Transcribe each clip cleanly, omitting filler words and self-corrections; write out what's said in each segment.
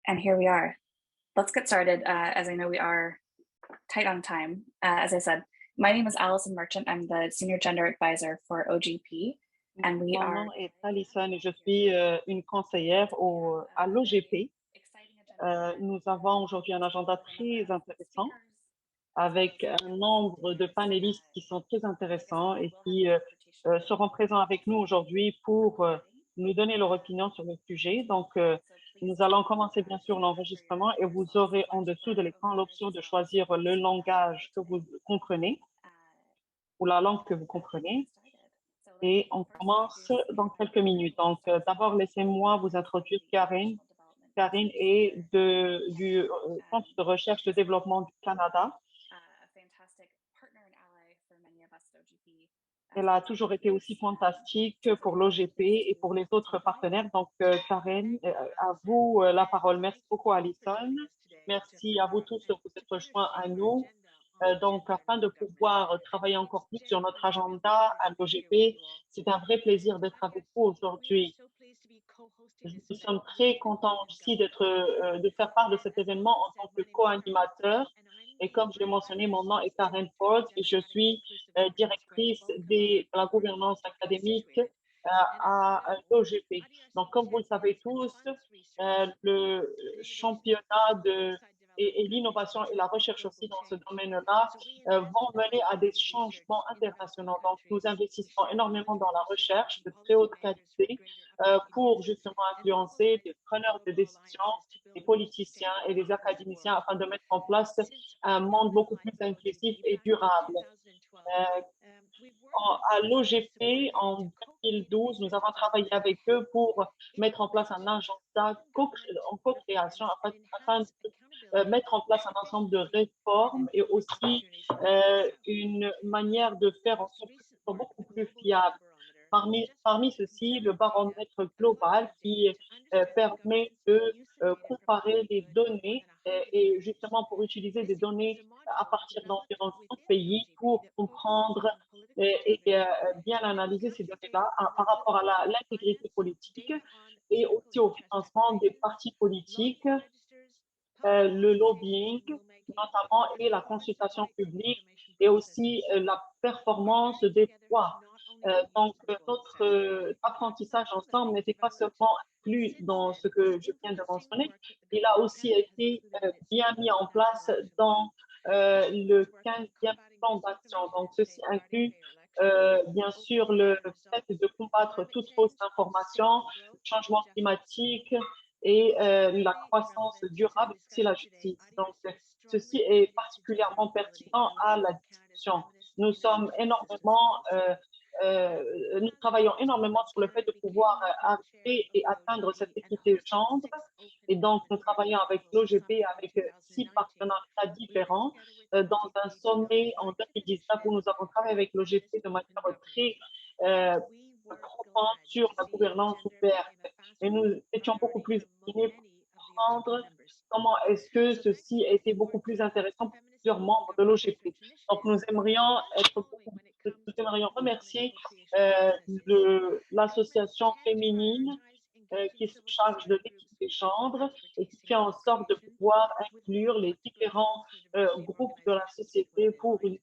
And here we are. Let's get started, as I know we are tight on time. As I said, my name is Allison Merchant. I'm the Senior Gender Advisor for OGP, and we Mon are nom est Alison et je suis une conseillère à l'OGP. exciting agenda ahead. Nous avons aujourd'hui un agenda So, a number très of intéressant speakers, as well avec as un nombre de panelists. panélistes qui sont très Like I said, intéressants et we'll have qui interpretation seront présents avec nous aujourd'hui for pour everybody. nous donner leur opinion sur le sujet. Donc, So please nous do allons commencer bien sûr sign up for l'enregistrement et your vous slots to aurez en select dessous de whatever l'écran language l'option you de want to choisir le speak langage que vous today. comprenez Uh, ou la langue que vous and we'll get comprenez. started. So let Et me on first commence introduce dans quelques Karen minutes. Donc, d'abord, Holdsworth, laissez-moi vous introduire the Karine. International Development Karine Research est Center du and Centre de recherche et she's been développement du Canada. a fantastic partner and ally for many of us at OGP Elle as a we've been toujours doing été aussi this fantastique pour translating l'OGP languages et pour to les autres today. partenaires. Donc, Karen, Thank you, à Allison, vous la parole. and Merci thank you beaucoup, all for Alison. joining us today Merci à vous tous de vous être to joints à shape our nous. agenda on Donc, gender afin de and governance. pouvoir travailler And encore plus sur today, notre it's a real agenda pleasure à to be here with l'OGP, you all. c'est un vrai plaisir And d'être I'm avec here vous we are aujourd'hui. so pleased to be co-hosting this Nous event sommes with très Women contents in aussi d'être, Governance. de faire part de And cet as événement Allison en said, tant que my name is Karen, co-animateur. and I'm Et the comme je l'ai mentionné, mon nom est Advisor Karen to Ford the et je Democratic and suis Inclusive Governance branch. directrice Welcome our de la great gouvernance colleagues académique situated. And as you à know, l'OGP. Donc, comme vous le IDRC savez Kids tous, Advanced Research le Innovation championnat on Oversight et Development Countries l'innovation et la to recherche Global aussi dans ce Change. domaine-là So we vont invest mener à des in changements research in developing internationaux. Donc, nous countries. We investissons share énormément knowledge dans with la citizens recherche and de très haute policymakers for qualité greater effectiveness pour justement and influencer mobilize des preneurs de global décision, alliances to des build a more politiciens sustainable et and des inclusive académiciens world. afin de mettre en place Since un monde beaucoup plus 2005, inclusif OGP, et back in durable. 2012, Euh, we've worked with à cities and supported l'OGP, them en to co-create 2012, nous research avons travaillé development avec eux pour mettre en place un infrastructure agenda in government en co-création reforms and afin enhance de accountability, mettre en place un ensemble de efficiency, and réformes et influence aussi opportunities for the future. une manière de Our faire en most sorte que ce recent soit work, beaucoup the plus Global Gender fiable. Barometer, just Parmi released in ceux-ci, le September data, baromètre global utilizes data qui to understand permet governance de use of data from comparer les more données than 100 et countries. justement pour utiliser des This includes a données à module partir developed d'environ 30 within the pays OGP pour that focuses comprendre on political integrity bien and analyser ces accounts données-là for par rapport à political l'intégrité finance, politique data on et political aussi au interest financement des declarations, partis politiques, lobbying registers, public le consultation lobbying and rulemaking, notamment and et la performance of consultation rights and publique information et aussi processes. la Our performance journey des together has droits. not only been Donc, useful, it notre says, in fact, apprentissage ensemble complementing n'était pas development. seulement inclus Since dans ce then, que je viens de increasing mentionner, work with the il a Governance aussi Canada has été included in its bien mis en National place Action dans Plan. This le includes work on 15e combating plan d'action. misinformation Donc, in ceci safeguarding inclut fair elections, bien open sûr le voting fait results, de combattre climate toute fausse change, information, sustainable growth, and changement justice. climatique et la Particularly croissance relevant to the durable, aussi la discussion today, justice. Donc, IDRC is ceci strongly est committed to gender particulièrement equality pertinent and à la leading Canada's discussion. feminist Nous sommes initiatives such as énormément, Pulse. nous Month travaillons of énormément sur le fait October de pouvoir began the co-chair arriver of et the atteindre cette OGP and équité de hosted genre. six open Et donc, nous parliamentary travaillons avec panels l'OGP, summits in avec 2019. partenariats We worked différents, together with dans un OGP to sommet en refine and 2019 où nous share avons travaillé avec practice l'OGP de open manière très governance. euh, We were profonde glad sur to la see gouvernance gender ouverte. in a Et fast nous moving étions beaucoup priority plus among inclinés pour many of the OGP comprendre members. comment est-ce que So I'm ceci looking était beaucoup forward to plus the intéressant pour feminist plusieurs open membres de governance l'OGP. research Donc, nous initiatives aimerions être ongoing when it comes nous to aimerions development and remercier co-creation processes. Governments l'association can féminine prioritize engaging qui se civil charge de society groups l'équité in gendre et qui facilitating fait en sorte de co-creation, pouvoir with one inclure les particular différents for diversity groupes de la organizations société situated in pour mind.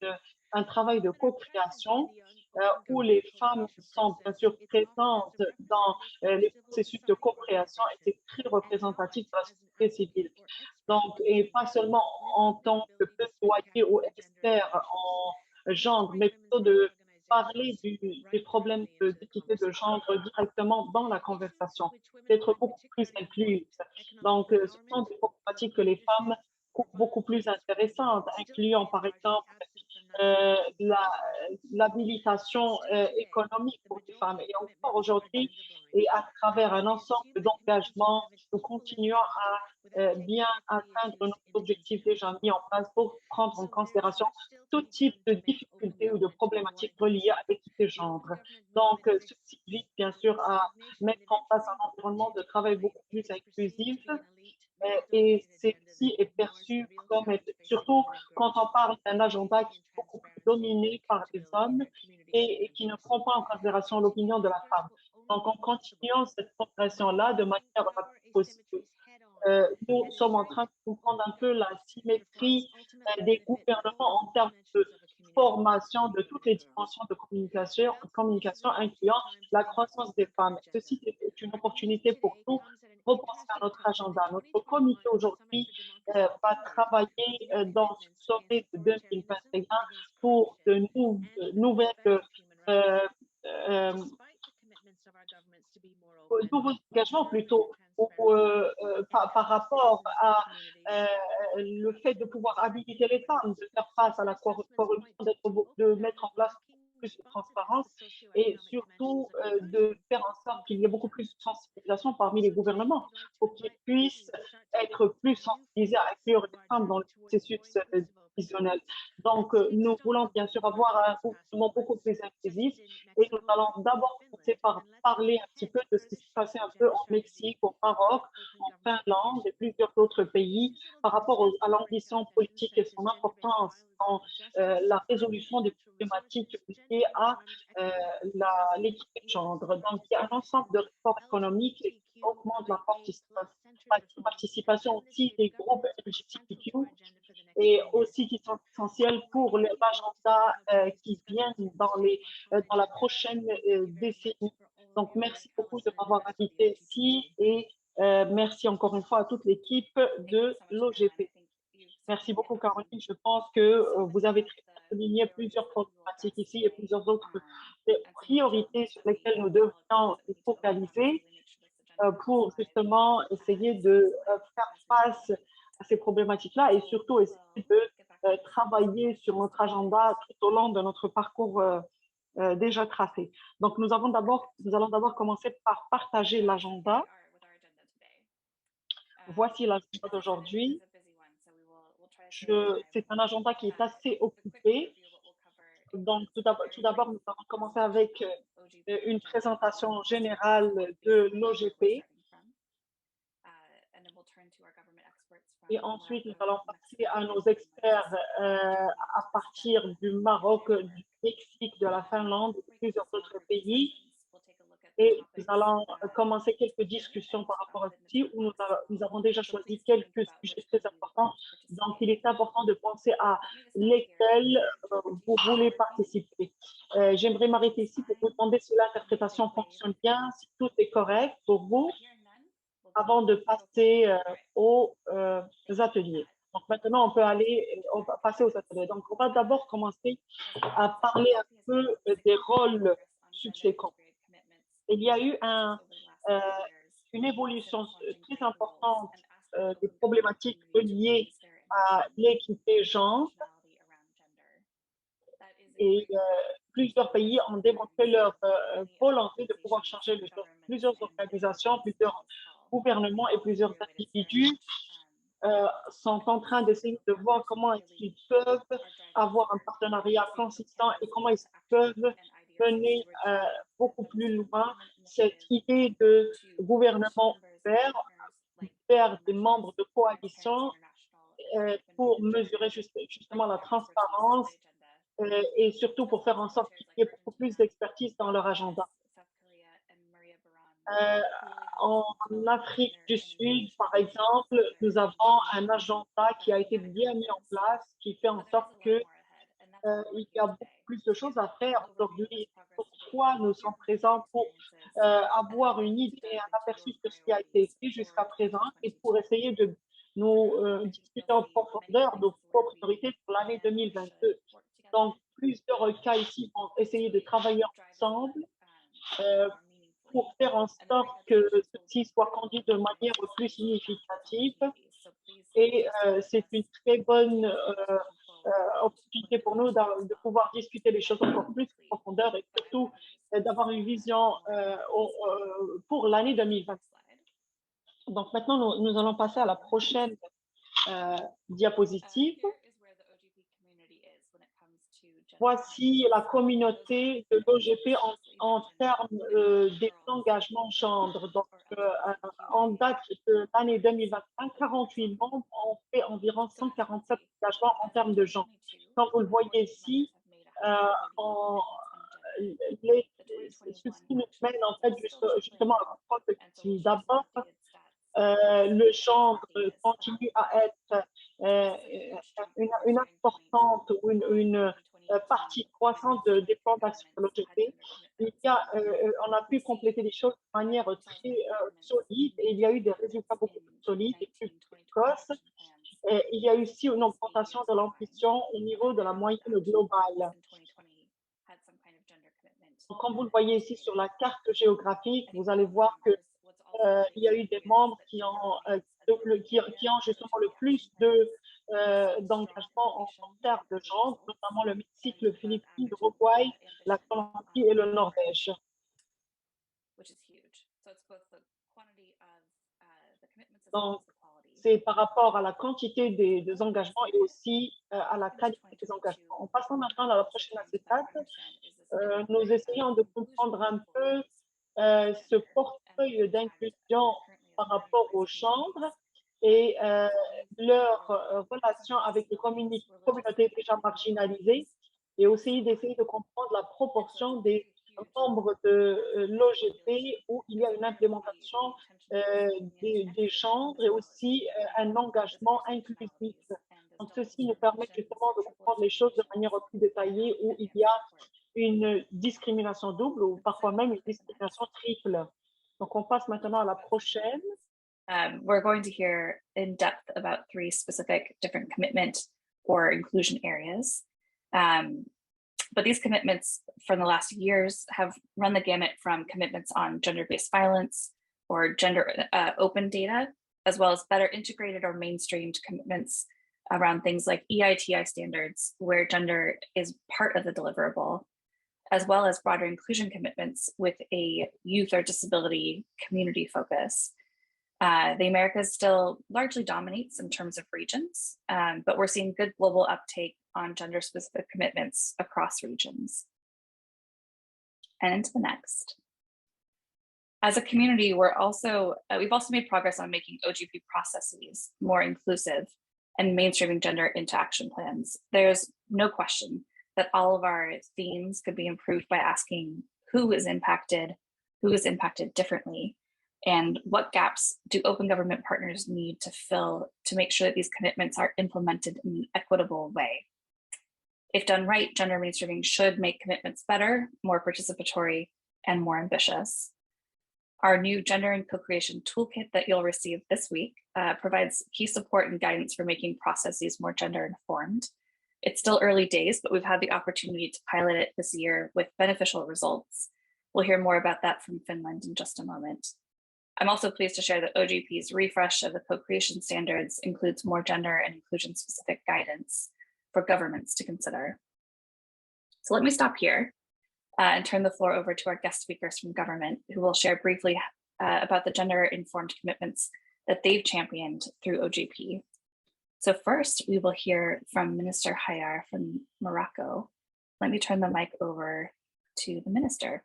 un travail de Women are present in co-création the open où les government femmes co-creation sont bien process. sûr It's often as présentes a dans representative of les civil processus de society co-création et organization c'est très and représentatif not de la as an société advocate civile. or expert Donc, on et pas gender. seulement This en is the tant que ability to speak plaidoyer out ou on gender expert inequities. en We genre, support mais plutôt women's rights de parler organizations des right problèmes directly into the d'équité de conversation. genre directement dans la Issues conversation, which women d'être find beaucoup plus particularly incluse. important: economic Donc, ce sont empowerment, des problématiques que political les femmes leadership, or trouvent beaucoup plus voluntaries for women, intéressantes, still incluant remain par largely exemple absent from national policy la- conversations. l'habilitation Still today, économique the pour les femmes. majority of Et encore commitments are aujourd'hui, gender blind. et à travers un We ensemble assume that commitments will d'engagements, have an nous equal continuons impact without bien taking equity atteindre nos issues into objectifs déjà consideration. mis en place pour prendre en So there's considération much still to tout be type done de to make open difficultés ou de government more problématiques reliées à inclusive. l'équité The open gendre. government Donc, movement ceci vise bien sûr à stagnation mettre and en place eventually un environnement to de travail decline. beaucoup It plus is perceived inclusif to be an elite, et male-dominated agenda that ceci est ignores the perçu real comme, challenge facing surtout women and quand on girls: parle d'un agenda equity qui and est beaucoup plus transparency, dominé par des accountability in hommes their communities and et qui ne countries. prend pas en considération l'opinion de la Policymakers femme. will only Donc, en be possible continuant cette by progression-là de moving manière la power plus, asymmetries head nous sommes en train de comprendre un peu la symétrie des gouvernements en termes de formation de toutes les dimensions de communication incluant la croissance des femmes. Ceci est une opportunité pour nous de repenser à notre agenda. Notre comité aujourd'hui va travailler dans ce sommet de 2021 pour nouvelles euh, euh, nouveaux engagements plutôt par rapport à euh, le fait de pouvoir habiliter les femmes, de faire face à la corruption, de mettre en place plus de transparence et surtout de faire en sorte qu'il y ait beaucoup plus de sensibilisation parmi les gouvernements pour qu'ils puissent être plus sensibilisés à inclure les femmes dans le processus décisionnel. Donc, nous voulons bien sûr avoir un gouvernement beaucoup plus inclusif et nous allons d'abord commencer par parler un petit peu de ce qui s'est passé un peu en Mexique, au Maroc, en Finlande et plusieurs autres pays par rapport à l'ambition politique et son importance dans la résolution des problématiques liées à l'équité de genre. Donc, il y a un ensemble de réformes économiques qui augmentent la participation aussi des groupes LGBTQ et aussi qui sont essentiels pour l'agenda qui vient dans la prochaine décennie. Donc, merci beaucoup de m'avoir invité ici et merci encore une fois à toute l'équipe de l'OGP. Merci beaucoup, Caroline. Je pense que vous avez très bien souligné plusieurs problématiques ici et plusieurs autres priorités sur lesquelles nous devrions nous focaliser pour justement essayer de faire face à ces problématiques-là et surtout essayer de travailler sur notre agenda tout au long de notre parcours déjà tracé. Donc, nous allons d'abord commencer par partager l'agenda. Voici l'agenda d'aujourd'hui. C'est un agenda qui est assez occupé. Donc, tout d'abord, nous allons commencer avec une présentation générale de l'OGP. Et ensuite, nous allons passer à nos experts à partir du Maroc, du Mexique, de la Finlande et de plusieurs autres pays. Et nous allons commencer quelques discussions par rapport à ceci où nous avons déjà choisi quelques sujets très importants. Donc, il est important de penser à lesquels vous voulez participer. J'aimerais m'arrêter ici pour vous demander si l'interprétation fonctionne bien, si tout est correct pour vous, avant de passer aux ateliers. Donc, maintenant, on va passer aux ateliers. Donc, on va d'abord commencer à parler un peu des rôles subséquents. Il y a eu une évolution très importante des problématiques liées à l'équité genre et plusieurs pays ont démontré leur volonté de pouvoir changer les choses. Plusieurs organisations, plusieurs gouvernements et plusieurs individus sont en train d'essayer de voir comment ils peuvent avoir un partenariat consistant et comment ils peuvent mener beaucoup plus loin cette idée de gouvernement ouvert vers des membres de coalition pour mesurer justement la transparence et surtout pour faire en sorte qu'il y ait beaucoup plus d'expertise dans leur agenda. En Afrique du Sud, par exemple, nous avons un agenda qui a été bien mis en place, qui fait en sorte que il y a beaucoup plus de choses à faire aujourd'hui. Pourquoi nous sommes présents pour avoir une idée et un aperçu de ce qui a été fait jusqu'à présent et pour essayer de nous discuter en profondeur de vos priorités pour l'année 2022. Donc, plusieurs cas ici vont essayer de travailler ensemble pour faire en sorte que ceci soit conduit de manière plus significative. Et c'est une très bonne opportunité pour nous de pouvoir discuter les choses encore plus en profondeur et surtout d'avoir une vision pour l'année 2020. Donc maintenant, nous allons passer à la prochaine diapositive. Voici la communauté de l'OGP en termes des engagements gendre. Donc, en date de l'année 2021, 48 membres ont fait environ 147 engagements en termes de genre. Comme vous le voyez ici, ceci nous mène en fait justement à comprendre que d'abord, le genre continue à être une importante ou une partie croissante des plans d'action de l'OGP. On a pu compléter les choses de manière très solide et il y a eu des résultats beaucoup plus solides et plus précoces. Et il y a eu aussi une augmentation de l'ambition au niveau de la moyenne globale. Donc, comme vous le voyez ici sur la carte géographique, vous allez voir que il y a eu des membres qui ont justement le plus d'engagement en termes de genre, notamment le Mexique, le Philippines, l'Uruguay, la Colombie et le Norvège. Donc, c'est par rapport à la quantité des engagements et aussi à la qualité des engagements. En passant maintenant à la prochaine acétate, nous essayons de comprendre un peu ce portefeuille d'inclusion par rapport aux chambres et leur relation avec les communautés déjà marginalisées et aussi d'essayer de comprendre la proportion des membres de l'OGP où il y a une implémentation des chambres et aussi un engagement inclusif. Donc, ceci nous permet justement de comprendre les choses de manière plus détaillée où il y a une discrimination double ou parfois même une discrimination triple. Donc, on passe maintenant à la prochaine. We're going to hear in depth about 3 specific different commitment or inclusion areas. But these commitments from the last years have run the gamut from commitments on gender-based violence or gender open data, as well as better integrated or mainstreamed commitments around things like EITI standards, where gender is part of the deliverable, as well as broader inclusion commitments with a youth or disability community focus. The Americas still largely dominates in terms of regions, but we're seeing good global uptake on gender-specific commitments across regions. And into the next. As a community, we've also made progress on making OGP processes more inclusive and mainstreaming gender into action plans. There's no question that all of our themes could be improved by asking who is impacted differently, and what gaps do open government partners need to fill to make sure that these commitments are implemented in an equitable way. If done right, gender mainstreaming should make commitments better, more participatory, and more ambitious. Our new Gender and Co-Creation Toolkit that you'll receive this week provides key support and guidance for making processes more gender informed. It's still early days, but we've had the opportunity to pilot it this year with beneficial results. We'll hear more about that from Finland in just a moment. I'm also pleased to share that OGP's refresh of the co-creation standards includes more gender and inclusion specific guidance for governments to consider. So let me stop here and turn the floor over to our guest speakers from government, who will share briefly about the gender-informed commitments that they've championed through OGP. So first, we will hear from Minister Hayar from Morocco. Let me turn the mic over to the minister.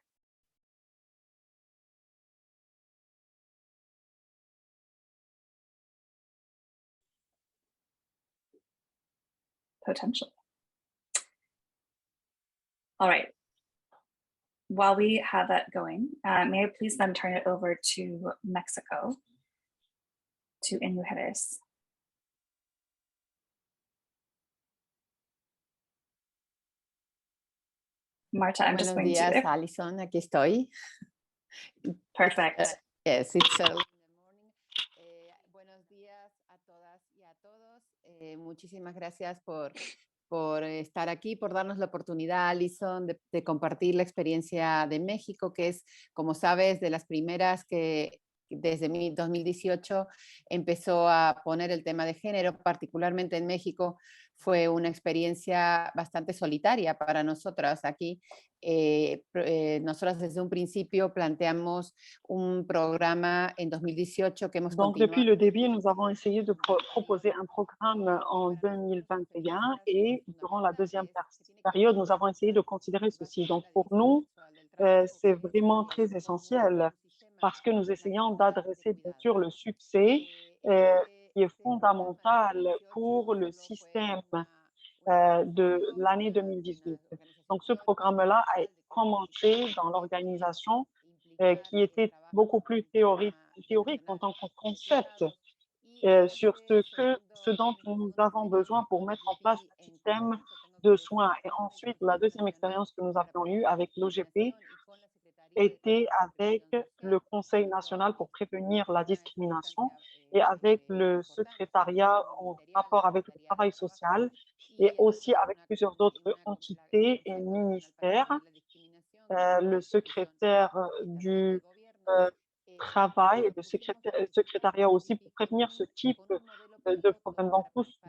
Potentially. All right. While we have that going, may I please then turn it over to Mexico, to Mujeres. Marta, I'm just going Buenos días, to. Alison, aquí estoy. Perfect. Yes, it's early in the morning. Buenos días a todas y a todos. Muchísimas gracias por estar aquí, por darnos la oportunidad, Alison, de compartir la experiencia de México, que es, como sabes, de las primeras que desde 2018 empezó a poner el tema de género, particularmente en México. Fue una experiencia bastante solitaria para nosotras aquí. Nosotras desde un principio planteamos un programa en 2018 que hemos Donc, depuis le début, nous avons essayé de proposer un programme en 2021 et durant la deuxième période, nous avons essayé de considérer ceci. Donc, pour nous, c'est vraiment très essentiel parce que nous essayons d'adresser, bien sûr, le succès qui est fondamental pour le système de l'année 2018. Donc, ce programme-là a commencé dans l'organisation qui était beaucoup plus théorique en tant que concept. sur ce dont nous avons besoin pour mettre en place un système de soins. Et ensuite, la deuxième expérience que nous avions eue avec l'OGP était avec le Conseil national pour prévenir la discrimination et avec le secrétariat en rapport avec le travail social et aussi avec plusieurs autres entités et ministères. Le secrétaire du travail et le secrétariat aussi pour prévenir ce type de problème. Donc,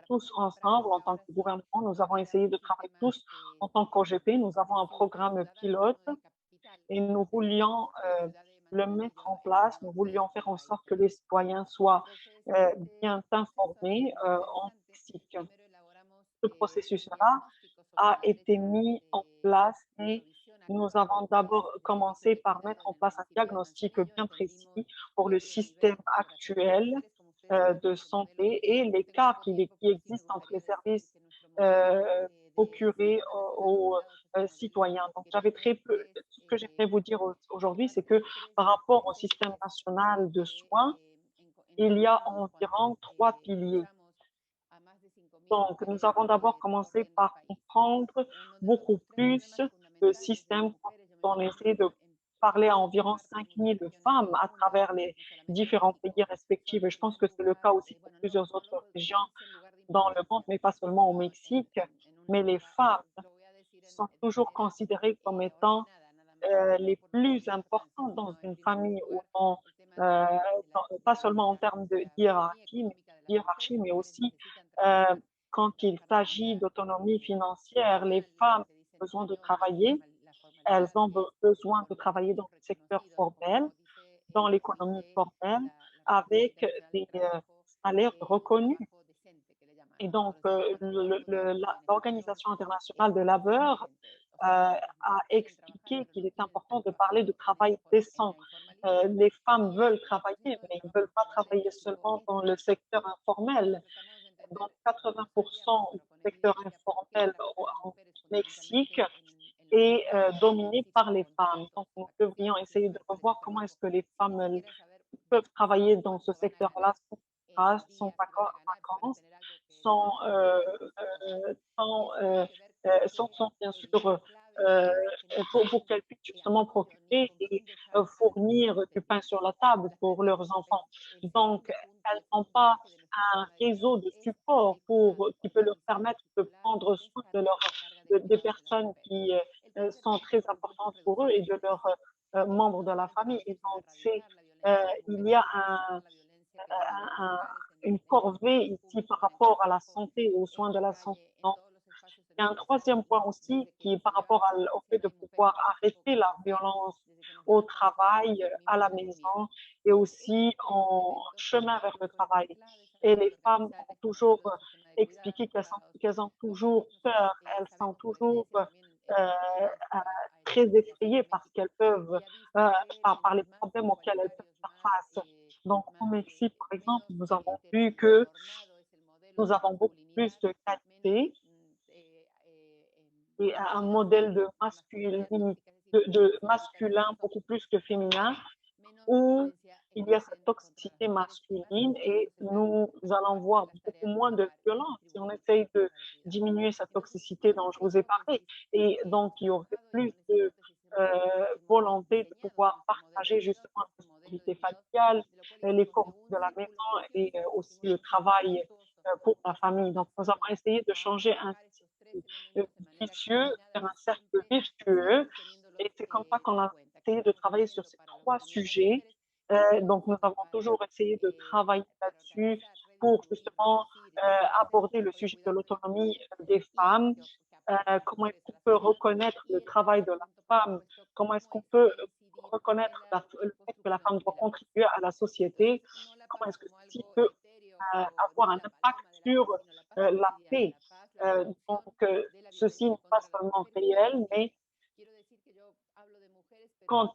tous ensemble, en tant que gouvernement, nous avons essayé de travailler tous en tant qu'OGP. Nous avons un programme pilote et nous voulions le mettre en place. Nous voulions faire en sorte que les citoyens soient bien informés en Mexique. Ce processus-là a été mis en place et nous avons d'abord commencé par mettre en place un diagnostic bien précis pour le système actuel de santé et l'écart qui existe entre les services procurés aux citoyens. Donc, j'avais très peu. Ce que j'aimerais vous dire aujourd'hui, c'est que par rapport au système national de soins, il y a environ 3 piliers. Donc, nous avons d'abord commencé par comprendre beaucoup plus le système quand on essaie de parler à environ 5000 femmes à travers les différents pays respectifs. Et je pense que c'est le cas aussi pour plusieurs autres régions dans le monde, mais pas seulement au Mexique. Mais les femmes sont toujours considérées comme étant les plus importantes dans une famille ou euh, pas seulement en termes de hiérarchie, mais aussi euh, quand il s'agit d'autonomie financière, les femmes ont besoin de travailler, elles ont besoin de travailler dans le secteur formel, dans l'économie formelle, avec des salaires reconnus. Et donc, l'Organisation internationale de labeur a expliqué qu'il est important de parler de travail décent. Les femmes veulent travailler, mais ils ne veulent pas travailler seulement dans le secteur informel. Donc, 80% du secteur informel au Mexique est dominé par les femmes. Donc, nous devrions essayer de revoir comment est-ce que les femmes peuvent travailler dans ce secteur-là sans vacances, sans, sans bien sûr pour qu'elles puissent justement procurer et fournir du pain sur la table pour leurs enfants. Donc, elles n'ont pas un réseau de support qui peut leur permettre de prendre soin des personnes qui sont très importantes pour eux et de leurs membres de la famille. Et donc, il y a un, une corvée ici par rapport à la santé, aux soins de la santé. Donc, il y a un troisième point aussi qui est par rapport au fait de pouvoir arrêter la violence au travail, à la maison et aussi en chemin vers le travail. Et les femmes ont toujours expliqué qu'elles ont toujours peur, elles sont toujours très effrayées parce qu'elles peuvent, par les problèmes auxquels elles peuvent faire face. Donc, au Mexique, par exemple, nous avons vu que nous avons beaucoup plus de qualité et un modèle de masculin beaucoup plus que féminin, où il y a cette toxicité masculine et nous allons voir beaucoup moins de violence si on essaye de diminuer cette toxicité dont je vous ai parlé. Et donc, il y aurait plus de volonté de pouvoir partager justement la responsabilité familiale, les corps de la maison et aussi le travail pour la famille. Donc, nous avons essayé de changer un vicieux vers un cercle vertueux et c'est comme ça qu'on a essayé de travailler sur ces 3 sujets. Donc, nous avons toujours essayé de travailler là-dessus pour justement aborder le sujet de l'autonomie des femmes, comment est-ce qu'on peut reconnaître le travail de la femme, comment est-ce qu'on peut reconnaître le fait que la femme doit contribuer à la société, comment est-ce que ceci peut avoir un impact sur la paix. Donc, ceci n'est pas seulement réel, mais quand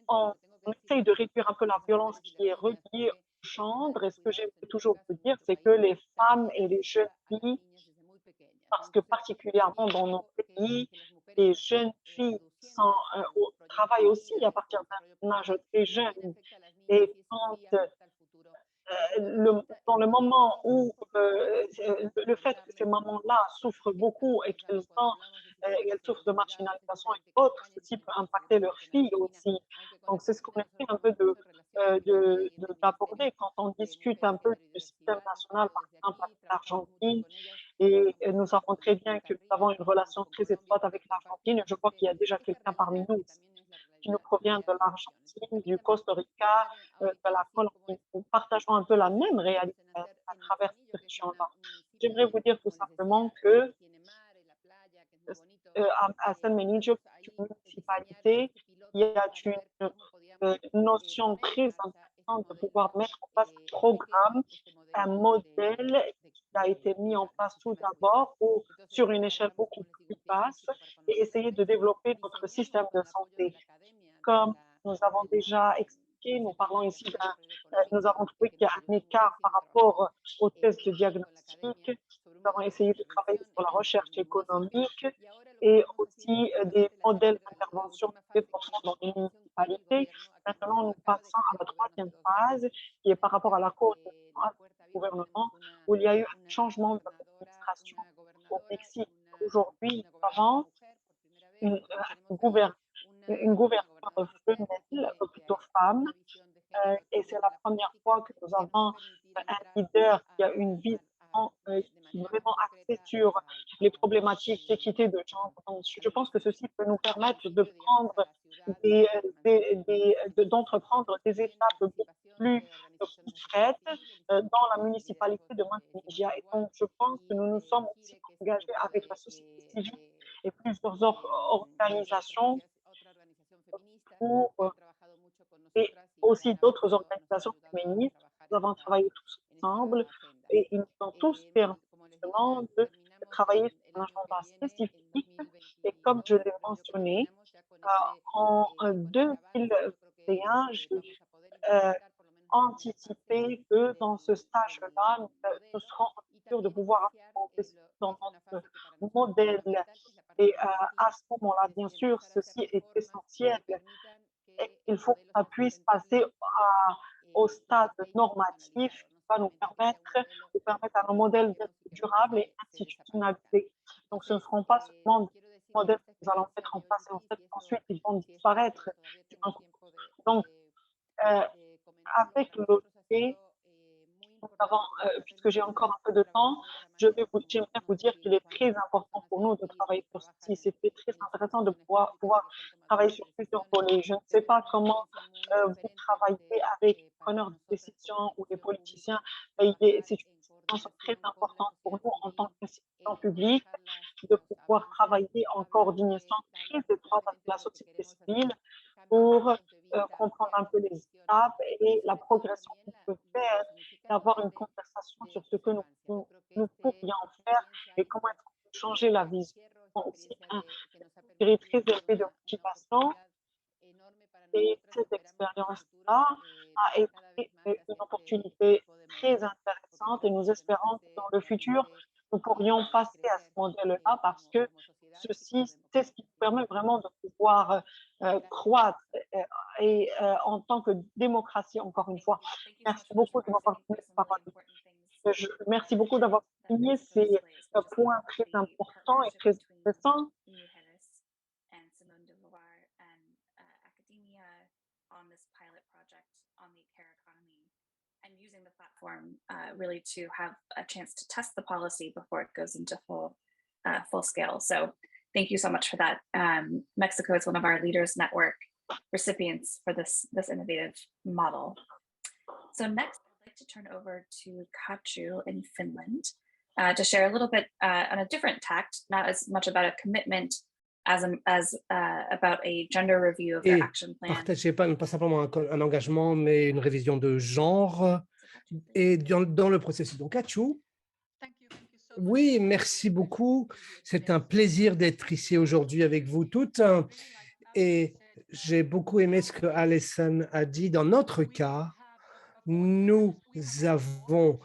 on, on essaye de réduire un peu la violence qui est reliée au gendre, et ce que j'aime toujours vous dire, c'est que les femmes et les jeunes filles, parce que particulièrement dans nos pays, les jeunes filles travaillent aussi à partir d'un âge très jeune. Et quand dans le moment où le fait que ces mamans-là souffrent beaucoup et elles souffrent de marginalisation et autres, ceci peut impacter leurs filles aussi. Donc, c'est ce qu'on essaie un peu d'aborder quand on discute un peu du système national, par exemple, avec l'Argentine. Et nous savons très bien que nous avons une relation très étroite avec l'Argentine. Et je crois qu'il y a déjà quelqu'un parmi nous qui nous provient de l'Argentine, du Costa Rica, de la Colombie. Nous partageons un peu la même réalité à travers cette région-là. J'aimerais vous dire tout simplement que à San Benito, une municipalité, il y a une notion très importante de pouvoir mettre en place un programme, un modèle qui a été mis en place tout d'abord ou sur une échelle beaucoup plus basse et essayer de développer notre système de santé. Comme nous avons déjà expliqué, nous parlons ici nous avons trouvé qu'il y a un écart par rapport aux tests de diagnostic. Nous avons essayé de travailler sur la recherche économique et aussi des modèles d'intervention dans les municipalités. Maintenant, nous passons à la troisième phase, qui est par rapport à la coordination avec le gouvernement, où il y a eu un changement d'administration au Mexique. Aujourd'hui, nous avons une, une gouverneure femelle, plutôt femme, et c'est la première fois que nous avons un leader qui a une vision qui est vraiment axée sur les problématiques d'équité de genre. Donc, je pense que ceci peut nous permettre de prendre d'entreprendre des étapes beaucoup plus concrètes dans la municipalité de Mantinilla. Et donc, je pense que nous nous sommes aussi engagés avec la société civile et plusieurs organisations pour, et aussi d'autres organisations féministes. Nous avons travaillé tous ensemble et ils nous ont tous permis justement de travailler sur un agenda spécifique. Et comme je l'ai mentionné, en 2021, j'ai anticipé que dans ce stage-là, nous serons en mesure de pouvoir avancer dans notre modèle. Et à ce moment-là, bien sûr, ceci est essentiel. Et il faut que ça puisse passer au stade normatif qui va nous permettre à nos modèles d'être durables et institutionnalisés. Donc, ce ne seront pas seulement des modèles que nous allons mettre en place et ensuite ils vont disparaître. Donc, avec l'OT, puisque j'ai encore un peu de temps, j'aimerais vous dire qu'il est très important pour nous de travailler sur ceci. C'était très intéressant de pouvoir travailler sur plusieurs volets. Je ne sais pas comment vous travaillez avec les preneurs de décision ou les politiciens. C'est une expérience très importante pour nous en tant qu'institution publique de pouvoir travailler en coordination très étroite avec la société civile pour comprendre un peu les étapes et la progression qu'on peut faire, d'avoir une conversation sur ce que nous pourrions faire et comment est-ce qu'on peut changer la vision. Aussi un degré très élevé de motivation. Et cette expérience-là a été une opportunité très intéressante et nous espérons que dans le futur, nous pourrions passer à ce modèle-là parce que ceci, c'est ce qui nous permet vraiment de pouvoir croître en tant que démocratie, encore une fois. Merci beaucoup de m'avoir donné la parole. Merci beaucoup d'avoir souligné ces points très importants et très intéressants. On this pilot project on the care economy and using the platform really to have a chance to test the policy before it goes into full scale. So thank you so much for that. Mexico is one of our Leaders Network recipients for this innovative model. So next, I'd like to turn over to Katju in Finland to share a little bit on a different tact, not as much about a commitment as about a gender review of their action plan. Partagez pas simplement un engagement, mais une révision de genre et dans le processus. Donc, Katju. Oui, merci beaucoup. C'est un plaisir d'être ici aujourd'hui avec vous toutes. Et j'ai beaucoup aimé ce que Alison a dit. Dans notre cas, nous avons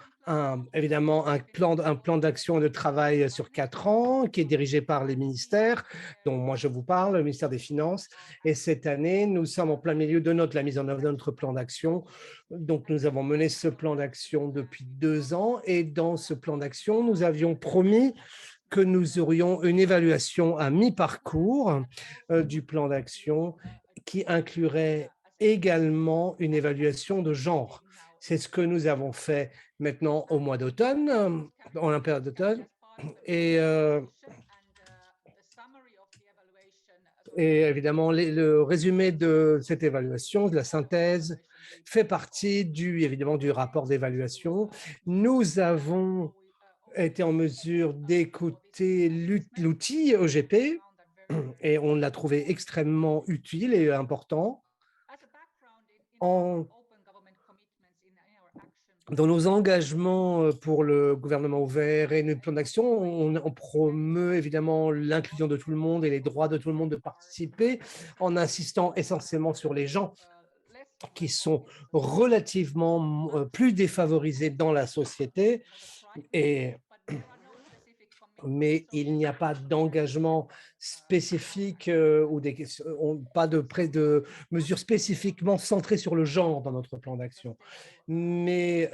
évidemment un plan d'action et de travail sur 4 ans qui est dirigé par les ministères dont moi je vous parle, le ministère des Finances. Et cette année, nous sommes en plein milieu de la mise en œuvre de notre plan d'action. Donc, nous avons mené ce plan d'action depuis 2 ans et dans ce plan d'action, nous avions promis que nous aurions une évaluation à mi-parcours du plan d'action qui inclurait également une évaluation de genre. C'est ce que nous avons fait maintenant au mois d'automne, en la période d'automne. Et, et évidemment, le résumé de cette évaluation, de la synthèse, fait partie évidemment du rapport d'évaluation. Nous avons été en mesure d'écouter l'outil OGP et on l'a trouvé extrêmement utile et important. Dans nos engagements pour le gouvernement ouvert et notre plan d'action, on promeut évidemment l'inclusion de tout le monde et les droits de tout le monde de participer en insistant essentiellement sur les gens qui sont relativement plus défavorisés dans la société. Mais il n'y a pas d'engagement spécifique ou pas de mesures spécifiquement centrées sur le genre dans notre plan d'action. Mais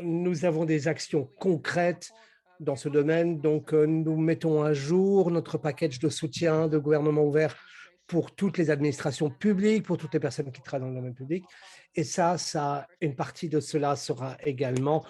nous avons des actions concrètes dans ce domaine. Donc, nous mettons à jour notre package de soutien de gouvernement ouvert pour toutes les administrations publiques, pour toutes les personnes qui travaillent dans le domaine public. Et une partie de cela sera également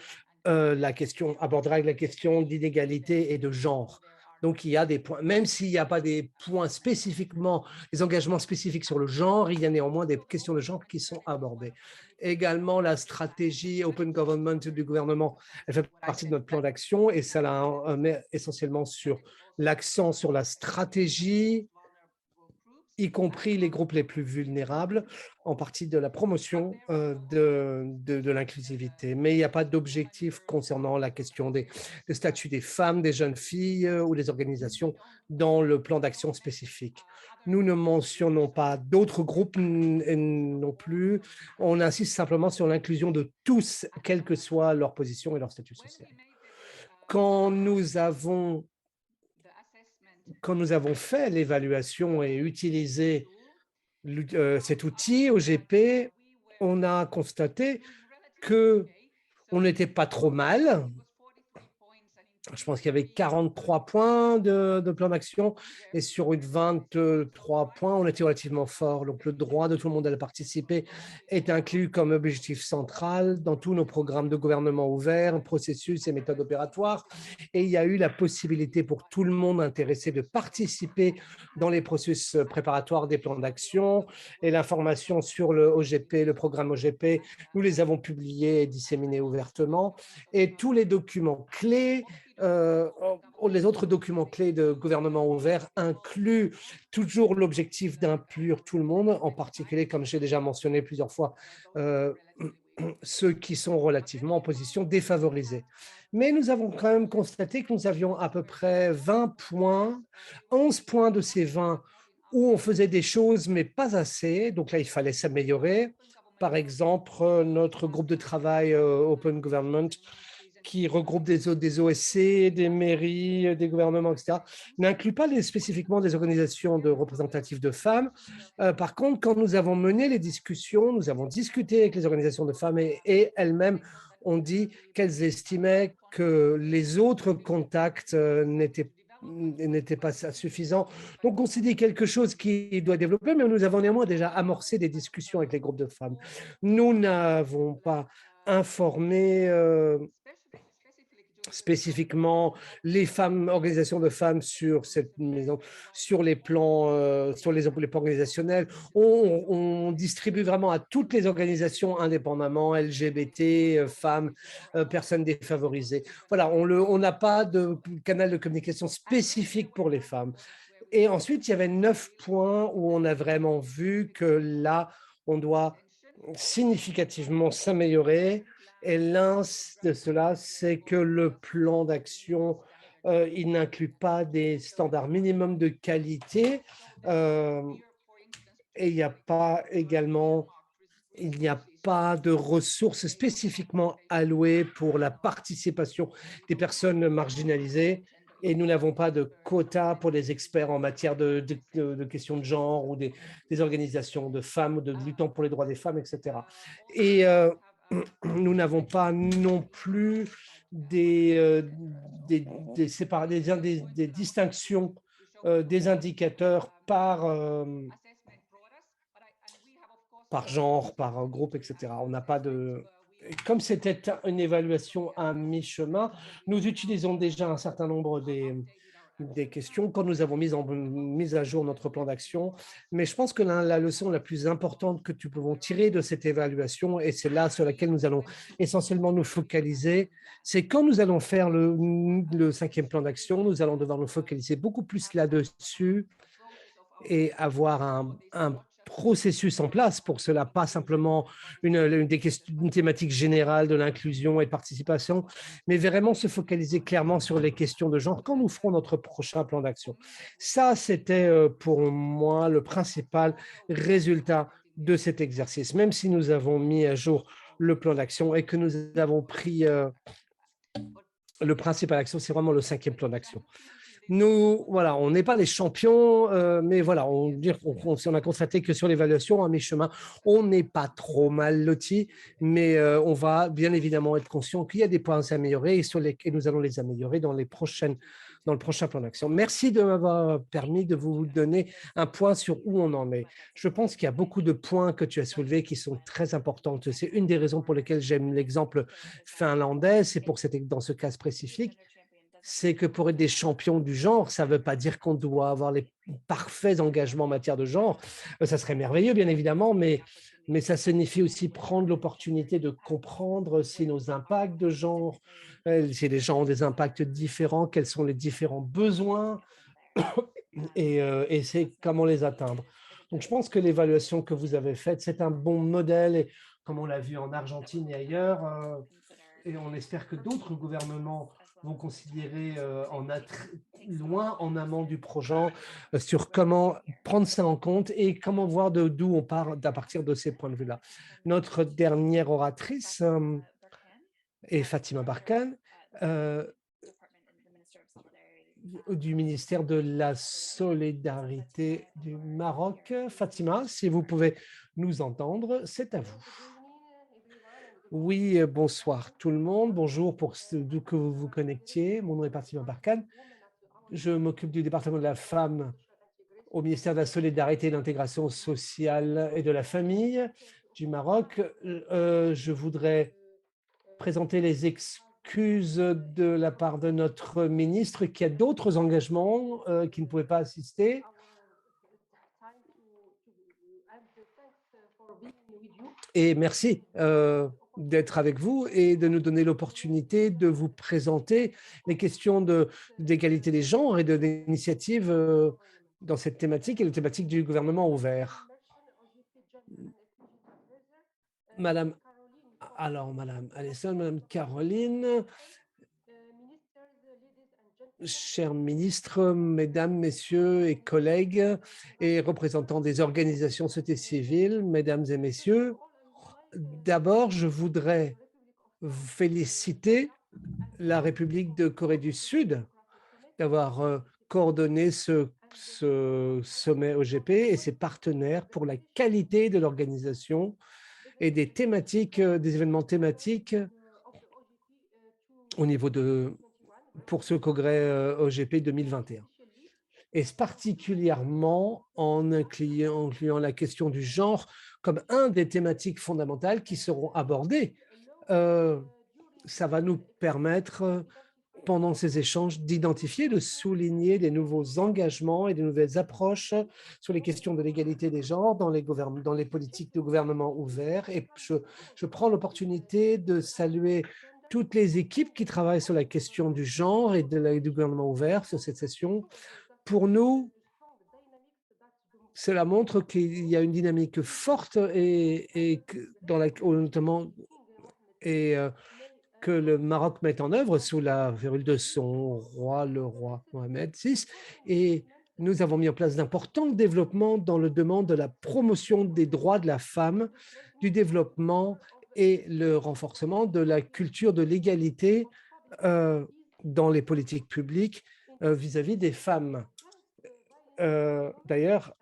abordera la question d'inégalité et de genre. Donc, il y a des points, même s'il n'y a pas des points spécifiquement, des engagements spécifiques sur le genre, il y a néanmoins des questions de genre qui sont abordées. Également, la stratégie Open Government du gouvernement, elle fait partie de notre plan d'action et ça met essentiellement sur l'accent sur la stratégie, y compris les groupes les plus vulnérables, en partie de la promotion de l'inclusivité. Mais il n'y a pas d'objectif concernant la question des statuts des femmes, des jeunes filles ou des organisations dans le plan d'action spécifique. Nous ne mentionnons pas d'autres groupes non plus. On insiste simplement sur l'inclusion de tous, quelle que soit leur position et leur statut social. Quand nous avons fait l'évaluation et utilisé cet outil OGP, on a constaté qu'on n'était pas trop mal. Je pense qu'il y avait 43 points de plan d'action et sur une 23 points, on était relativement fort. Donc, le droit de tout le monde à participer est inclus comme objectif central dans tous nos programmes de gouvernement ouvert, processus et méthodes opératoires. Et il y a eu la possibilité pour tout le monde intéressé de participer dans les processus préparatoires des plans d'action et l'information sur le OGP, le programme OGP, nous les avons publiés et disséminés ouvertement. Et tous les documents clés, les autres documents clés de gouvernement ouvert incluent toujours l'objectif d'inclure tout le monde, en particulier, comme j'ai déjà mentionné plusieurs fois, ceux qui sont relativement en position défavorisée. Mais nous avons quand même constaté que nous avions à peu près 20 points, 11 points de ces 20 où on faisait des choses, mais pas assez. Donc là, il fallait s'améliorer. Par exemple, notre groupe de travail Open Government, qui regroupe des OSC, des mairies, des gouvernements, etc., n'inclut pas spécifiquement des organisations représentatives de femmes. Par contre, quand nous avons mené les discussions, nous avons discuté avec les organisations de femmes et elles-mêmes ont dit qu'elles estimaient que les autres contacts n'était pas suffisant. Donc, on s'est dit quelque chose qui doit développer, mais nous avons néanmoins déjà amorcé des discussions avec les groupes de femmes. Nous n'avons pas informé spécifiquement les femmes, organisations de femmes sur cette maison, sur les plans, sur les plans organisationnels. On distribue vraiment à toutes les organisations indépendamment, LGBT, femmes, personnes défavorisées. Voilà, on n'a pas de canal de communication spécifique pour les femmes. Et ensuite, il y avait 9 points où on a vraiment vu que là, on doit significativement s'améliorer. Et l'un de cela, c'est que le plan d'action, il n'inclut pas des standards minimums de qualité et il n'y a pas également, il n'y a pas de ressources spécifiquement allouées pour la participation des personnes marginalisées et nous n'avons pas de quota pour les experts en matière de questions de genre ou des organisations de femmes, de luttant pour les droits des femmes, etc. Et nous n'avons pas non plus des distinctions des indicateurs par genre, par groupe, etc. On n'a pas de... Comme c'était une évaluation à mi-chemin, nous utilisons déjà un certain nombre des questions quand nous avons mis à jour notre plan d'action. Mais je pense que la leçon la plus importante que nous pouvons tirer de cette évaluation, et c'est là sur laquelle nous allons essentiellement nous focaliser, c'est quand nous allons faire le 5e plan d'action, nous allons devoir nous focaliser beaucoup plus là-dessus et avoir un processus en place pour cela, pas simplement une thématique générale de l'inclusion et de participation, mais vraiment se focaliser clairement sur les questions de genre quand nous ferons notre prochain plan d'action. Ça, c'était pour moi le principal résultat de cet exercice, même si nous avons mis à jour le plan d'action et que nous avons pris le principal action, c'est vraiment le 5e plan d'action. Nous, voilà, on n'est pas les champions, mais voilà, on a constaté que sur l'évaluation, à mi-chemin, on n'est pas trop mal loti, mais on va bien évidemment être conscient qu'il y a des points à s'améliorer et nous allons les améliorer dans le prochain plan d'action. Merci de m'avoir permis de vous donner un point sur où on en est. Je pense qu'il y a beaucoup de points que tu as soulevés qui sont très importants. C'est une des raisons pour lesquelles j'aime l'exemple finlandais, c'est dans ce cas spécifique, c'est que pour être des champions du genre, ça ne veut pas dire qu'on doit avoir les parfaits engagements en matière de genre. Ça serait merveilleux, bien évidemment, mais ça signifie aussi prendre l'opportunité de comprendre si nos impacts de genre, si les gens ont des impacts différents, quels sont les différents besoins et c'est comment les atteindre. Donc, je pense que l'évaluation que vous avez faite, c'est un bon modèle, et comme on l'a vu en Argentine et ailleurs, et on espère que d'autres gouvernements vont considérer loin en amont du projet sur comment prendre ça en compte et comment voir d'où on part à partir de ces points de vue-là. Notre dernière oratrice est Fatima Barkan du ministère de la Solidarité du Maroc. Fatima, si vous pouvez nous entendre, c'est à vous. Oui, bonsoir tout le monde. Bonjour pour d'où que vous vous connectiez. Mon nom est Fatima Barkan. Je m'occupe du département de la femme au ministère de la Solidarité, de l'Intégration sociale et de la famille du Maroc. Je voudrais présenter les excuses de la part de notre ministre qui a d'autres engagements qui ne pouvaient pas assister. Et merci d'être avec vous et de nous donner l'opportunité de vous présenter les questions d'égalité des genres et de l'initiative dans cette thématique et la thématique du gouvernement ouvert. Madame Alison, Madame Caroline, chers ministres, mesdames, messieurs et collègues et représentants des organisations société civile, mesdames et messieurs, d'abord, je voudrais féliciter la République de Corée du Sud d'avoir coordonné ce sommet OGP et ses partenaires pour la qualité de l'organisation et des thématiques, des événements thématiques au niveau pour ce congrès OGP 2021. Et particulièrement en incluant la question du genre comme un des thématiques fondamentales qui seront abordées. Ça va nous permettre, pendant ces échanges, d'identifier, de souligner des nouveaux engagements et de nouvelles approches sur les questions de l'égalité des genres dans les politiques de gouvernement ouvert. Et je prends l'opportunité de saluer toutes les équipes qui travaillent sur la question du genre et du gouvernement ouvert sur cette session. Pour nous, cela montre qu'il y a une dynamique forte notamment que le Maroc met en œuvre sous la férule de son roi, le roi Mohamed VI, et nous avons mis en place d'importants développements dans le domaine de la promotion des droits de la femme, du développement et le renforcement de la culture de l'égalité dans les politiques publiques vis-à-vis des femmes. D'ailleurs,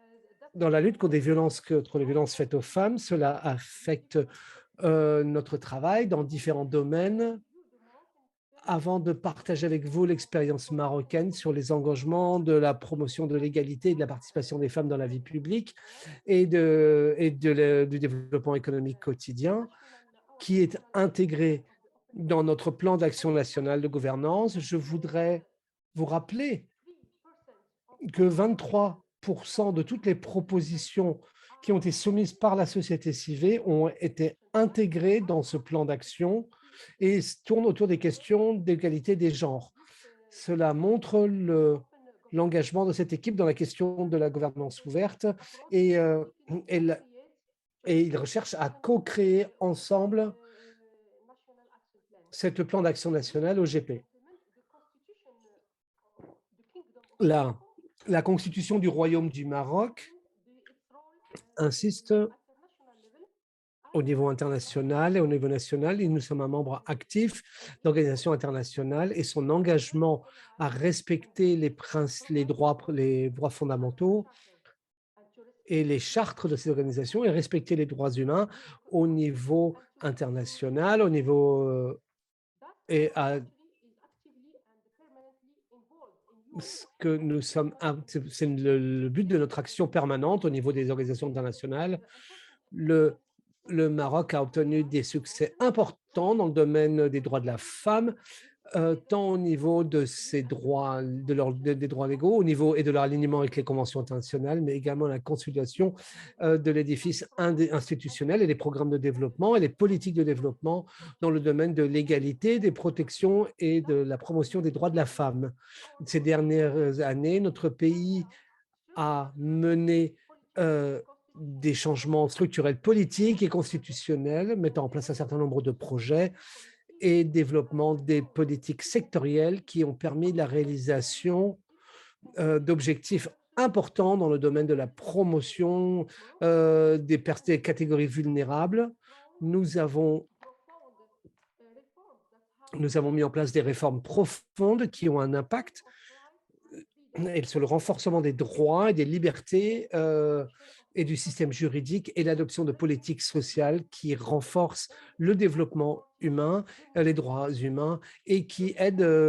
dans la lutte contre les violences faites aux femmes, cela affecte notre travail dans différents domaines. Avant de partager avec vous l'expérience marocaine sur les engagements de la promotion de l'égalité et de la participation des femmes dans la vie publique et du développement économique quotidien, qui est intégré dans notre plan d'action national de gouvernance, je voudrais vous rappeler que 23% de toutes les propositions qui ont été soumises par la société civile ont été intégrées dans ce plan d'action et tournent autour des questions d'égalité des genres. Cela montre l'engagement de cette équipe dans la question de la gouvernance ouverte et ils recherchent à co-créer ensemble ce plan d'action national au GP. La Constitution du Royaume du Maroc insiste au niveau international et au niveau national, et nous sommes un membre actif d'organisations internationales et son engagement à respecter les droits fondamentaux et les chartes de ces organisations et respecter les droits humains au niveau international, au niveau c'est le but de notre action permanente au niveau des organisations internationales. Le Maroc a obtenu des succès importants dans le domaine des droits de la femme, tant au niveau de ses droits, des droits légaux, au niveau et de leur alignement avec les conventions internationales, mais également la consolidation de l'édifice institutionnel et les programmes de développement et les politiques de développement dans le domaine de l'égalité, des protections et de la promotion des droits de la femme. Ces dernières années, notre pays a mené des changements structurels politiques et constitutionnels, mettant en place un certain nombre de projets et développement des politiques sectorielles qui ont permis la réalisation d'objectifs importants dans le domaine de la promotion des catégories vulnérables. Nous avons mis en place des réformes profondes qui ont un impact sur le renforcement des droits et des libertés et du système juridique et l'adoption de politiques sociales qui renforcent le développement humain, les droits humains et qui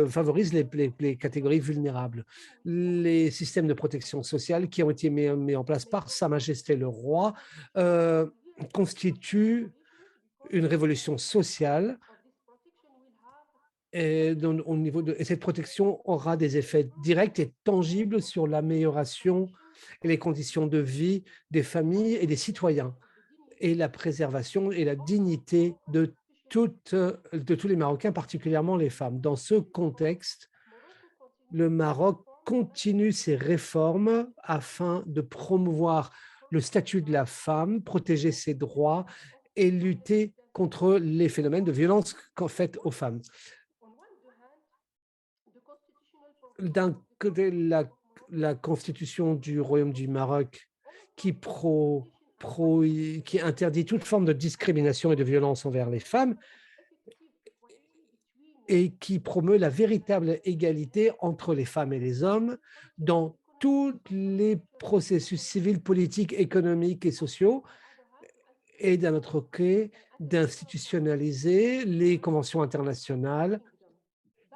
favorisent les catégories vulnérables. Les systèmes de protection sociale qui ont été mis en place par Sa Majesté le Roi constituent une révolution sociale. Et cette protection aura des effets directs et tangibles sur l'amélioration et les conditions de vie des familles et des citoyens et la préservation et la dignité de tous les Marocains, particulièrement les femmes. Dans ce contexte, le Maroc continue ses réformes afin de promouvoir le statut de la femme, protéger ses droits et lutter contre les phénomènes de violence faites aux femmes. D'un côté, la Constitution du Royaume du Maroc qui interdit toute forme de discrimination et de violence envers les femmes et qui promeut la véritable égalité entre les femmes et les hommes dans tous les processus civils, politiques, économiques et sociaux, et d'un autre côté, d'institutionnaliser les conventions internationales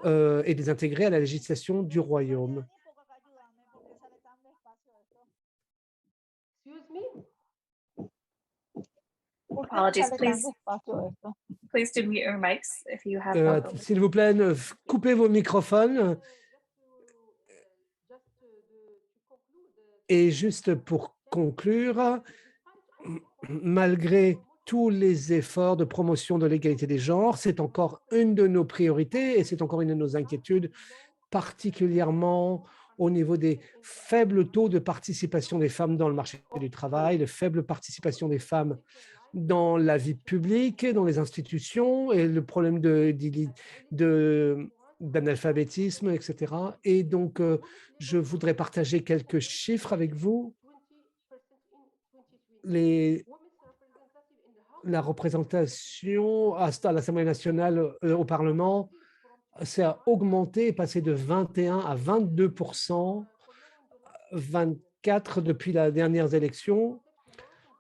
et de les intégrer à la législation du Royaume. Apologies, please do mute your mics if you have. S'il vous plaît, coupez vos microphones. Et juste pour conclure, malgré tous les efforts de promotion de l'égalité des genres, c'est encore une de nos priorités et c'est encore une de nos inquiétudes, particulièrement au niveau des faibles taux de participation des femmes dans le marché du travail, de faible participation des femmes dans la vie publique, dans les institutions et le problème d'analphabétisme, etc. Et donc, je voudrais partager quelques chiffres avec vous. La représentation à l'Assemblée nationale, au Parlement, s'est augmenté, passé de 21 à 22%, 24 depuis les dernières élections.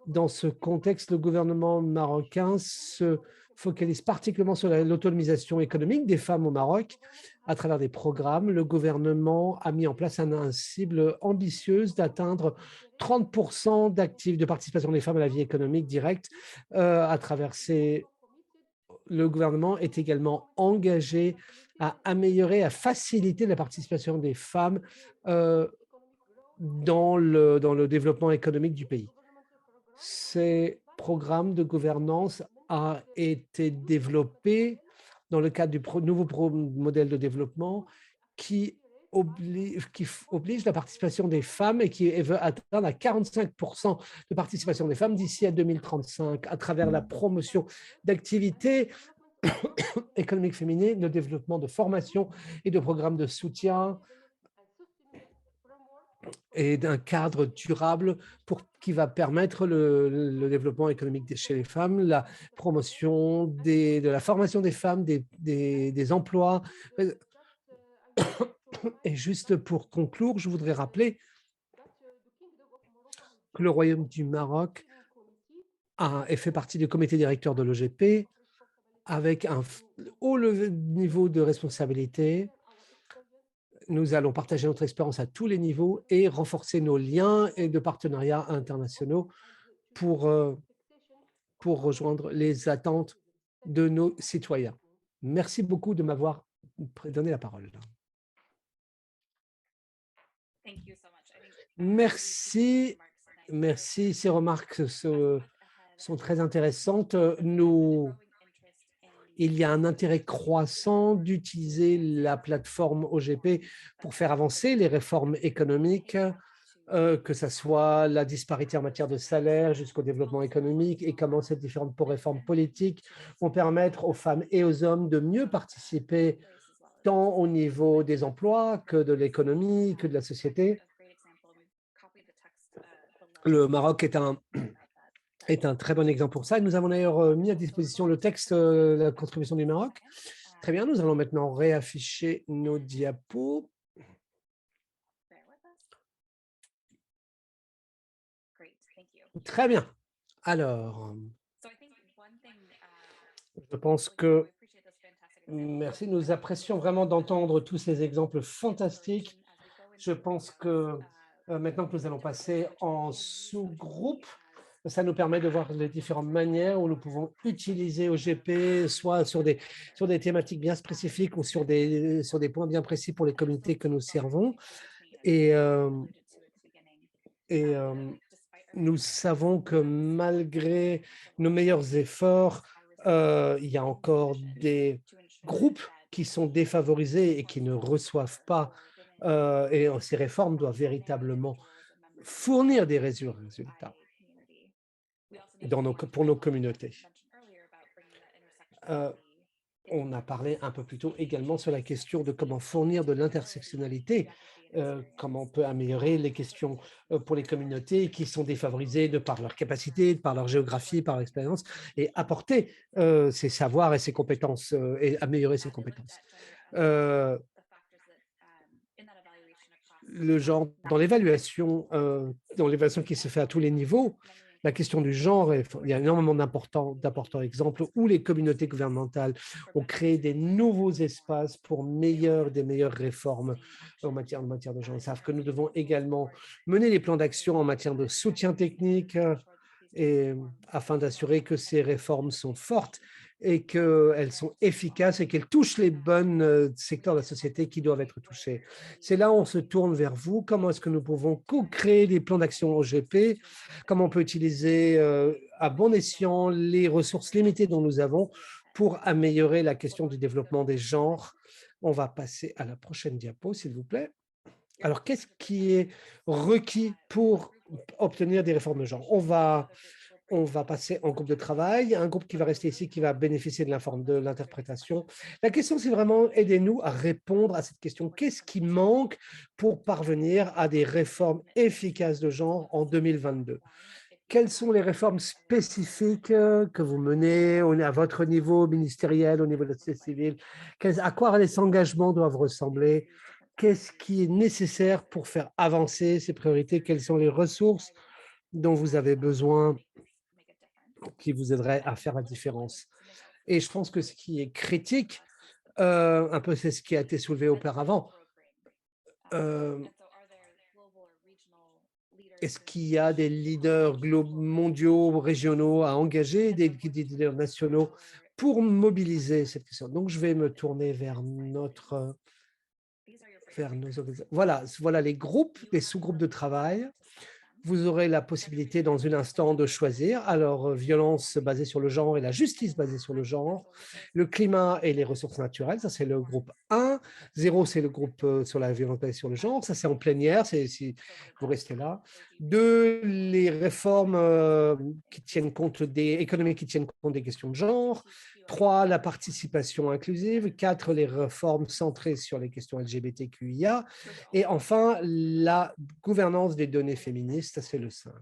Dans ce contexte, le gouvernement marocain se focalise particulièrement sur l'autonomisation économique des femmes au Maroc à travers des programmes. Le gouvernement a mis en place une cible ambitieuse d'atteindre 30% de participation des femmes à la vie économique directe. À travers le gouvernement est également engagé à améliorer, à faciliter la participation des femmes dans le développement économique du pays. Ces programmes de gouvernance a été développé dans le cadre du nouveau modèle de développement qui oblige la participation des femmes et qui veut atteindre à 45% de participation des femmes d'ici à 2035 à travers la promotion d'activités économiques féminines, le développement de formation et de programmes de soutien et d'un cadre durable qui va permettre le développement économique chez les femmes, la promotion de la formation des femmes, des emplois. Et juste pour conclure, je voudrais rappeler que le Royaume du Maroc fait partie du comité directeur de l'OGP avec un haut niveau de responsabilité. Nous allons partager notre expérience à tous les niveaux et renforcer nos liens et de partenariats internationaux pour rejoindre les attentes de nos citoyens. Merci beaucoup de m'avoir donné la parole. Merci, merci. Ces remarques sont très intéressantes. Il y a un intérêt croissant d'utiliser la plateforme OGP pour faire avancer les réformes économiques, que ce soit la disparité en matière de salaire jusqu'au développement économique et comment ces différentes réformes politiques vont permettre aux femmes et aux hommes de mieux participer tant au niveau des emplois que de l'économie, que de la société. Le Maroc est un très bon exemple pour ça. Et nous avons d'ailleurs mis à disposition le texte de la contribution du Maroc. Très bien, nous allons maintenant réafficher nos diapos. Très bien. Alors, je pense que, merci, nous apprécions vraiment d'entendre tous ces exemples fantastiques. Je pense que maintenant que nous allons passer en sous-groupe, ça nous permet de voir les différentes manières où nous pouvons utiliser OGP, soit sur des thématiques bien spécifiques ou sur des points bien précis pour les communautés que nous servons. Et nous savons que malgré nos meilleurs efforts, il y a encore des groupes qui sont défavorisés et qui ne reçoivent pas. Et ces réformes doivent véritablement fournir des résultats pour nos communautés. On a parlé un peu plus tôt également sur la question de comment fournir de l'intersectionnalité, comment on peut améliorer les questions pour les communautés qui sont défavorisées de par leur capacité, de par leur géographie, par leur expérience, et apporter ces savoirs et ces compétences et améliorer ces compétences. Le genre, dans l'évaluation qui se fait à tous les niveaux, la question du genre, il y a énormément d'importants exemples où les communautés gouvernementales ont créé des nouveaux espaces pour des meilleures réformes en matière de genre. Ils savent que nous devons également mener les plans d'action en matière de soutien technique afin d'assurer que ces réformes sont fortes et qu'elles sont efficaces et qu'elles touchent les bons secteurs de la société qui doivent être touchés. C'est là où on se tourne vers vous. Comment est-ce que nous pouvons co-créer des plans d'action OGP? Comment on peut utiliser à bon escient les ressources limitées dont nous avons pour améliorer la question du développement des genres? On va passer à la prochaine diapo, s'il vous plaît. Alors, qu'est-ce qui est requis pour obtenir des réformes de genre? On va on va passer en groupe de travail, un groupe qui va rester ici, qui va bénéficier de l'interprétation. La question, c'est vraiment, aidez-nous à répondre à cette question. Qu'est-ce qui manque pour parvenir à des réformes efficaces de genre en 2022? Quelles sont les réformes spécifiques que vous menez à votre niveau ministériel, au niveau de la société civile? À quoi les engagements doivent ressembler? Qu'est-ce qui est nécessaire pour faire avancer ces priorités? Quelles sont les ressources dont vous avez besoin qui vous aideraient à faire la différence? Et je pense que ce qui est critique, un peu c'est ce qui a été soulevé auparavant, est-ce qu'il y a des leaders mondiaux, régionaux à engager, des leaders nationaux pour mobiliser cette question? Donc, je vais me tourner vers nos voilà les groupes, les sous-groupes de travail. Vous aurez la possibilité dans un instant de choisir. Alors, violence basée sur le genre et la justice basée sur le genre, le climat et les ressources naturelles, ça c'est le groupe 1. 0, c'est le groupe sur la violence basée sur le genre, ça c'est en plénière, c'est si vous restez là. 2, les réformes qui tiennent compte économiques qui tiennent compte des questions de genre. 3, la participation inclusive. 4, les réformes centrées sur les questions LGBTQIA. Et enfin, la gouvernance des données féministes, ça c'est le 5.